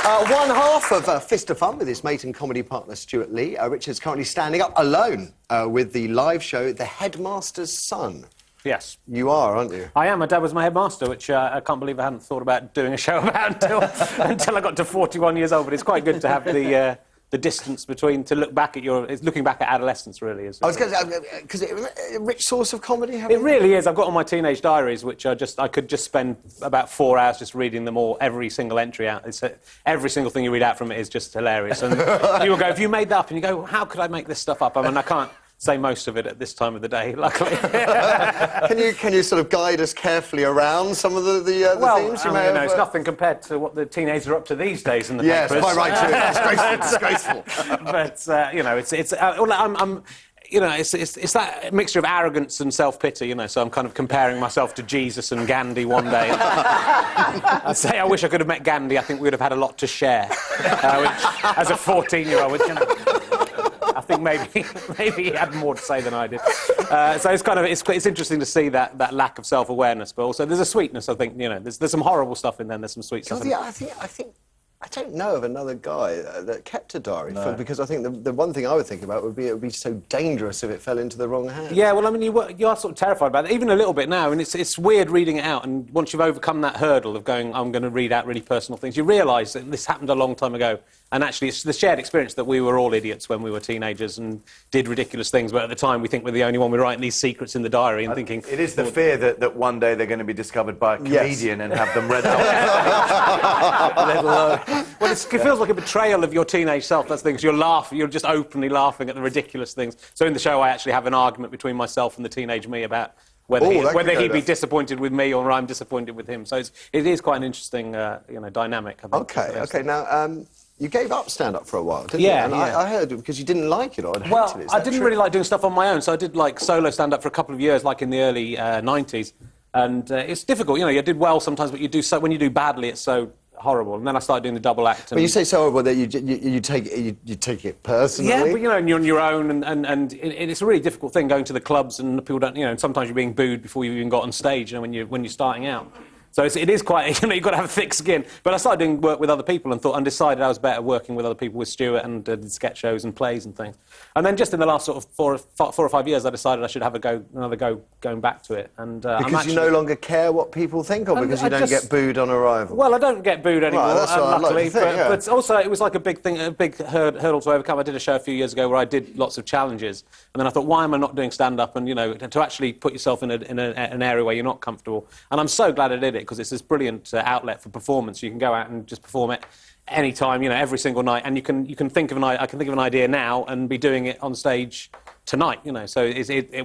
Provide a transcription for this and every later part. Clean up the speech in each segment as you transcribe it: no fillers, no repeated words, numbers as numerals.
One half of Fist of Fun with his mate and comedy partner Stuart Lee. Richard's currently standing up alone with the live show The Headmaster's Son. Yes. You are, aren't you? I am. My dad was my headmaster, which I can't believe I hadn't thought about doing a show about until I got to 41 years old. But it's quite good to have the distance between, to look back at it's looking back at adolescence, really. Is, I was going to say, because it's a rich source of comedy, it really is. I've got all my teenage diaries, which I could just spend about 4 hours just reading them all, every single entry out. Every single thing you read out from it is just hilarious. And you will go, if you made that up, and you go, how could I make this stuff up? I mean, I can't say most of it at this time of the day, luckily. Can you sort of guide us carefully around some of the themes you may have? It's nothing compared to what the teenagers are up to these days in the yes, papers. Yes, quite right, too. Disgraceful. But, you know, it's that mixture of arrogance and self-pity, you know, so I'm kind of comparing myself to Jesus and Gandhi one day. I'd say I wish I could have met Gandhi. I think we would have had a lot to share, which, as a 14-year-old, you know, I think maybe he had more to say than I did. So it's kind of it's interesting to see that lack of self-awareness, but also there's a sweetness. I think, you know, there's some horrible stuff in there. There's some sweet stuff. Yeah, I think I don't know of another guy that kept a diary, because I think the one thing I would think about would be it would be so dangerous if it fell into the wrong hands. Yeah, well, I mean, you are sort of terrified about it, even a little bit now, and it's weird reading it out, and once you've overcome that hurdle of going, I'm going to read out really personal things, you realise that this happened a long time ago, and actually it's the shared experience that we were all idiots when we were teenagers and did ridiculous things, but at the time we think we're the only one, we're writing these secrets in the diary and thinking... It is the fear that one day they're going to be discovered by a comedian and have them read out. Well, it feels like a betrayal of your teenage self, that's the thing, 'cause you're just openly laughing at the ridiculous things. So in the show I actually have an argument between myself and the teenage me about whether he'd be disappointed with me or I'm disappointed with him. So it is quite an interesting, you know, dynamic. I think. OK. Now, you gave up stand-up for a while, didn't you? And I heard it because you didn't like it or hated it. I didn't really like doing stuff on my own, so I did, like, solo stand-up for a couple of years, like in the early 90s. And it's difficult, you know, you did well sometimes, but when you do badly, it's so horrible. And then I started doing the double act. But you say so horrible that you take it personally? Yeah, but, you know, and you're on your own, and it's a really difficult thing going to the clubs, and people don't, you know, and sometimes you're being booed before you even got on stage, you know, when you're starting out. So it is quite, you know, you've got to have thick skin. But I started doing work with other people and decided I was better working with other people, with Stuart, and did sketch shows and plays and things. And then just in the last sort of four or five years, I decided I should have another go going back to it. And because you no longer care what people think, or because you don't get booed on arrival? Well, I don't get booed anymore, luckily. But also, it was like a big thing, a big hurdle to overcome. I did a show a few years ago where I did lots of challenges, and then I thought, why am I not doing stand-up? And, you know, to actually put yourself in an area where you're not comfortable. And I'm so glad I did it, because it's this brilliant outlet for performance. You can go out and just perform it any time, you know, every single night, and I can think of an idea now and be doing it on stage tonight, you know, so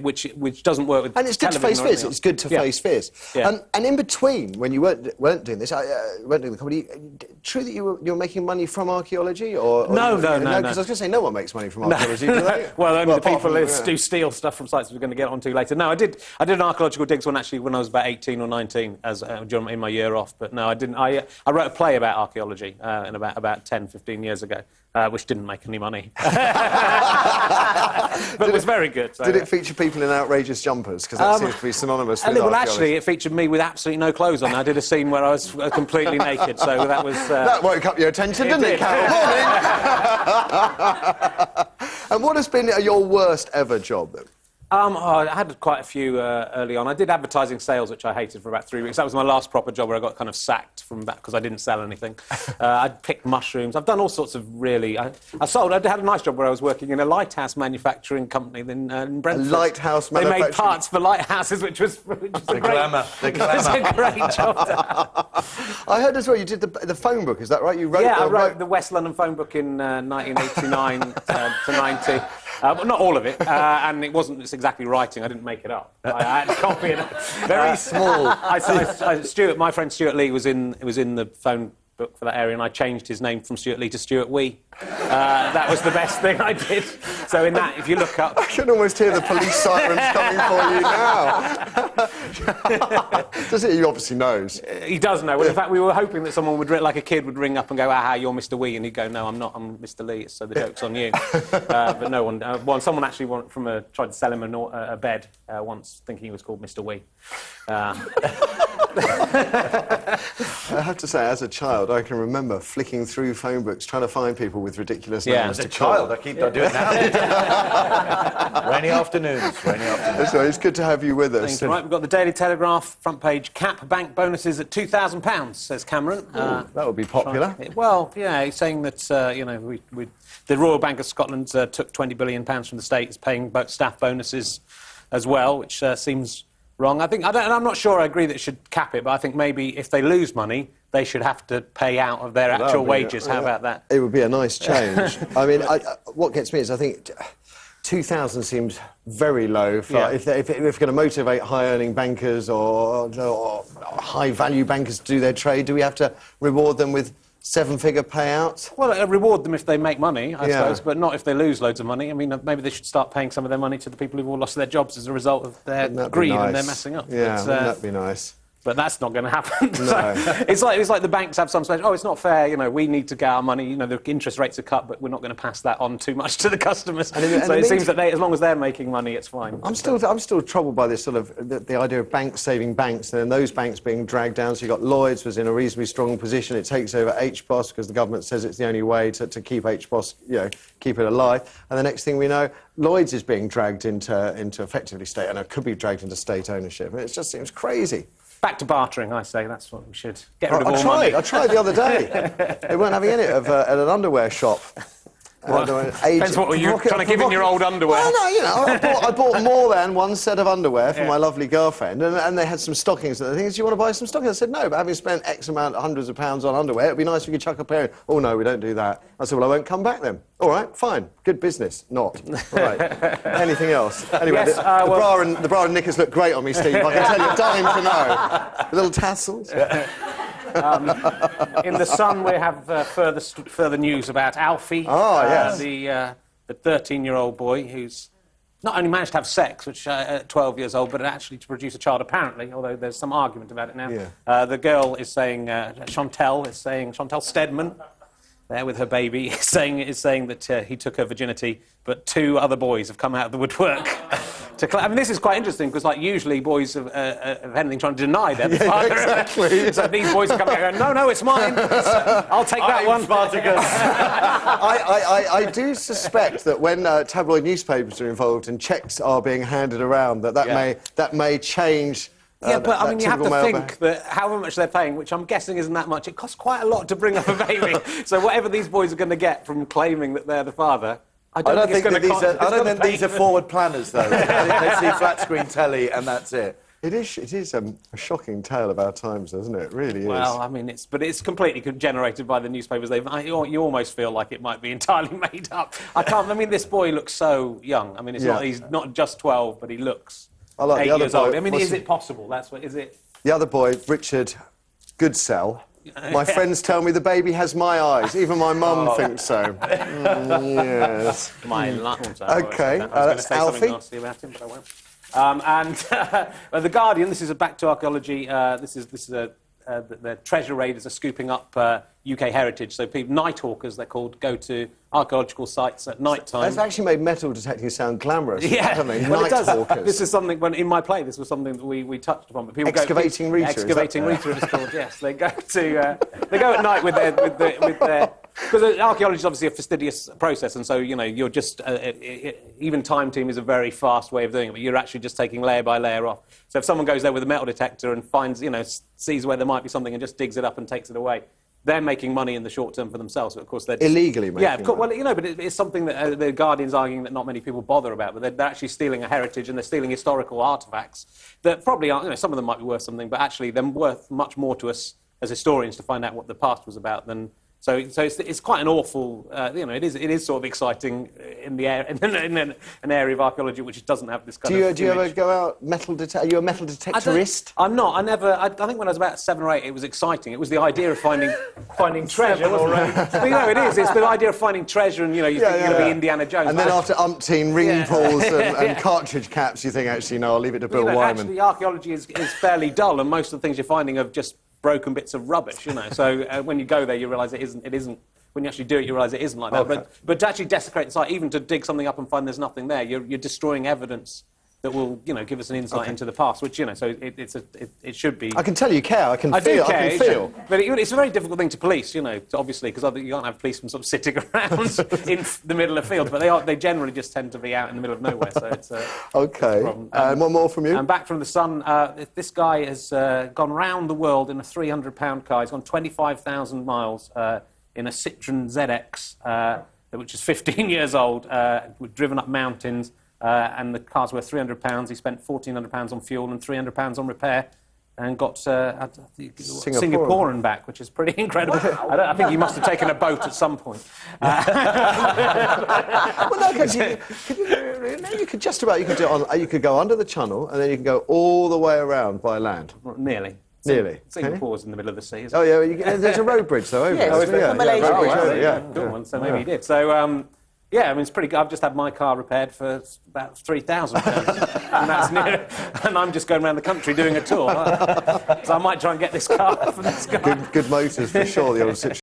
which doesn't work with... And it's good to face fears. It's good to face fears. Yeah. And in between, when you weren't doing this, weren't doing the comedy, true that you were making money from archaeology, or no, because I was going to say no one makes money from archaeology, do they? Well, only the people who steal stuff from sites we're going to get onto later. No, I did an archaeological digs when I was about 18 or 19, in my year off. But no, I didn't. I wrote a play about archaeology in about 10, 15 years ago, which didn't make any money. But it was very good. So, did it feature people in outrageous jumpers? Because that seems to be synonymous with well, actually, it featured me with absolutely no clothes on. I did a scene where I was completely naked, so that was... that woke up your attention, didn't it, Carol? Morning! And what has been your worst ever job, then? I had quite a few early on. I did advertising sales, which I hated for about 3 weeks. That was my last proper job where I got kind of sacked from that because I didn't sell anything. I'd picked mushrooms. I've done all sorts of really... I had a nice job where I was working in a lighthouse manufacturing company in Brentford. A lighthouse manufacturing... They made parts for lighthouses, which was a great job. I heard as well you did the phone book, is that right? You wrote I wrote the West London phone book in 1989 to 90. But not all of it, and it wasn't exactly writing. I didn't make it up. I had to copy it. Very small. My friend Stuart Lee was in the phone book for that area, and I changed his name from Stuart Lee to Stuart Wee. That was the best thing I did. So in that, if you look up... I can almost hear the police sirens coming for you now. Does it? He obviously knows. He does know. Well, in fact, we were hoping that someone would, like a kid, would ring up and go, "Aha, you're Mr. Wee," and he'd go, "No, I'm not. I'm Mr. Lee. So the joke's on you." But no one. Someone actually tried to sell him a bed once, thinking he was called Mr. Wee. I have to say, as a child, I can remember flicking through phone books trying to find people with ridiculous Yeah. names As a to call. child, I keep on doing that. Rainy afternoons. So it's good to have you with us. Right, we've got the Daily Telegraph front page. Cap bank bonuses at £2,000, says Cameron. That would be popular. Well, yeah, he's saying that the Royal Bank of Scotland took £20 billion from the state, is paying staff bonuses as well, which seems wrong. I'm not sure I agree that it should cap it, but I think maybe if they lose money, they should have to pay out of their actual wages. How about that? It would be a nice change. I mean, what gets me is I think 2,000 seems very low for if we're going to motivate high-earning bankers or high-value bankers to do their trade. Do we have to reward them with seven-figure payouts? Well, reward them if they make money, I suppose, but not if they lose loads of money. I mean, maybe they should start paying some of their money to the people who've all lost their jobs as a result of their greed and their messing up. Yeah, wouldn't that be nice? But that's not going to happen. No. It's like the banks have some special, it's not fair, we need to get our money, the interest rates are cut, but we're not going to pass that on too much to the customers. So it seems that as long as they're making money, it's fine. I'm still troubled by this sort of, the idea of banks saving banks, and then those banks being dragged down. So you've got Lloyds was in a reasonably strong position. It takes over HBOS because the government says it's the only way to keep HBOS, keep it alive. And the next thing we know, Lloyds is being dragged into effectively state, and it could be dragged into state ownership. And it just seems crazy. Back to bartering, I say. That's what we should get rid of all money. I tried the other day. They weren't having any at an underwear shop. Depends what you're trying to give in your old underwear. Well, no, I bought more than one set of underwear for my lovely girlfriend, and they had some stockings. And the thing is, do you want to buy some stockings? I said, no, but having spent X amount, hundreds of pounds on underwear, it'd be nice if you could chuck a pair in. Oh, no, we don't do that. I said, well, I won't come back then. All right, fine. Good business. Not. Right. Anything else? Anyway, Yes, the bra and knickers look great on me, Steve. I can tell you, dying to know. The little tassels. In the Sun, we have further news about Alfie. Oh, yes. The 13-year-old boy who's not only managed to have sex, which at 12 years old, but actually to produce a child, apparently, although there's some argument about it now. Yeah. The girl is saying, Chantel Stedman, there with her baby, is saying that he took her virginity, but two other boys have come out of the woodwork. I mean, this is quite interesting because, usually boys have anything trying to deny their father. Exactly. So these boys are coming out and going, no, it's mine. I'll take that one. Spartacus. I do suspect that when tabloid newspapers are involved and checks are being handed around, that may change. Yeah, but I mean, you have to think that however much they're paying, which I'm guessing isn't that much, it costs quite a lot to bring up a baby. So whatever these boys are going to get from claiming that they're the father, I don't think these are forward planners, though. They see flat screen telly and that's it. It is a shocking tale of our times, isn't it? It really is. Well, I mean, it's completely generated by the newspapers. You almost feel like it might be entirely made up. I mean, this boy looks so young. I mean, he's not just 12, but he looks 8 years old. I mean, is it possible? Is it? The other boy, Richard Goodsell. My friends tell me the baby has my eyes. Even my mum thinks so. Yes. Okay, that's Alfie. Nasty about him, but I won't. And The Guardian. This is back to archaeology. This is the treasure raiders are scooping up UK heritage. So night hawkers, they're called, go to archaeological sites at night time. That's actually made metal detecting sound glamorous. Yeah, haven't they? well, Night hawkers. This is something, in my play, this was something that we touched upon. But people Excavating Rita. Excavating Rita, it's called, yes. They go at night with their because archaeology is obviously a fastidious process, and so, you're just... even time team is a very fast way of doing it, but you're actually just taking layer by layer off. So if someone goes there with a metal detector and finds, sees where there might be something and just digs it up and takes it away, they're making money in the short term for themselves. But of course, they're illegally making money. Well, but it's something that the Guardian's arguing that not many people bother about. But they're actually stealing a heritage, and they're stealing historical artefacts that probably aren't. Some of them might be worth something, but actually they're worth much more to us as historians to find out what the past was about than. So it's quite an awful, it is sort of exciting in the air, in an area of archaeology which doesn't have this kind of. Do you ever go out Are you a metal detectorist? I'm not. I think when I was about 7 or 8, it was exciting. It was the idea of finding treasure. But, it is. It's the idea of finding treasure, and you think you're going to be Indiana Jones. And then after umpteen ring pulls and cartridge caps, you think actually no, I'll leave it to Bill Wyman. Actually, archaeology is fairly dull, and most of the things you're finding are just broken bits of rubbish, So when you go there, you realise it isn't. When you actually do it, you realise it isn't like that. Okay. But to actually desecrate the site, even to dig something up and find there's nothing there, you're destroying evidence that will, give us an insight into the past. Which, so it should be. I can tell you care. I can I feel. do care, I can feel. but it's a very difficult thing to police, obviously, because you can't have policemen sort of sitting around in the middle of the field. But they generally just tend to be out in the middle of nowhere. So it's okay. And one more from you. And back from the sun. This guy has gone round the world in a 300-pound car. He's gone 25,000 miles in a Citroen ZX, which is 15 years old. Driven up mountains. And the car's worth £300. He spent £1,400 on fuel and £300 on repair, and got Singaporean back, which is pretty incredible. I think he must have taken a boat at some point. Well, no, you could just about. You could do it on. You could go under the channel, and then you can go all the way around by land. Nearly. Nearly. Singapore's in the middle of the sea. Oh yeah, there's a road bridge though over. Yeah, there. it's from Malaysia. Road bridge over, yeah. Cool one. So maybe he did. So. Yeah, I mean, it's pretty good. I've just had my car repaired for about £3,000. And that's near. And I'm just going around the country doing a tour. So I might try and get this car from this guy. Good motors for sure, the old Citroen.